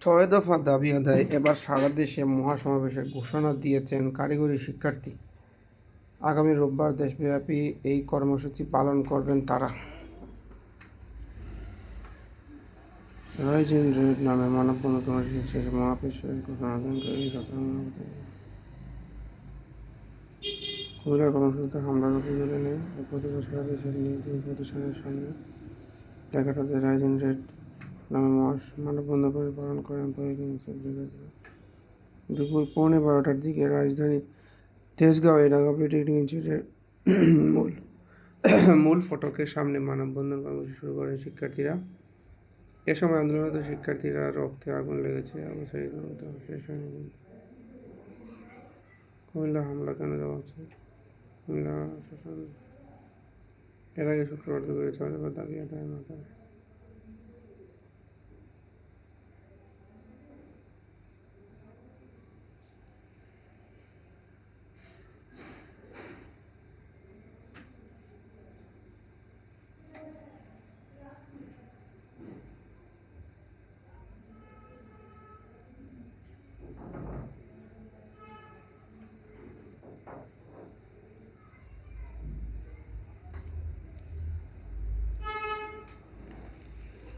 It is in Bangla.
ছয় দফা দাবি আদায়, এবার সারা দেশে মহাসমাবেশের ঘোষণা দিয়েছেন কারিগরি শিক্ষার্থী। আগামী রোববার দেশব্যাপী এই কর্মসূচি পালন করবেন তারা। রাইজ ইন রেড নামে মানববন্ধন কর্মসূচি শেষে মহাবিশ্বের ঘোষণা দেন কুমিল্লার কর্মসূচিতে হামলার অভিযোগে নেই প্রতিবার সারা দেশের নিজ প্রতিষ্ঠানের সামনে লেখাটাতে রাইজ ইন রেড নামে মানববন্ধন করে পালন করেন শিক্ষার্থীরা। দুপুর 12:15টার দিকে রাজধানী তেজগাঁওয়ে ঢাকা পলিটেকনিক ইনস্টিটিউটের মূল মূল ফটকের সামনে মানববন্ধন কর্মসূচি শুরু করেন শিক্ষার্থীরা। এ সময় আন্দোলনরত শিক্ষার্থীরা রক্তে আগুন লেগেছে শেষ হয়নি। কুমিল্লা হামলা কেন দেওয়া হচ্ছে? কুমিল্লা এর আগে শুক্রবার দুপুরে 6 দফা দাবি আদায়ের মাথায়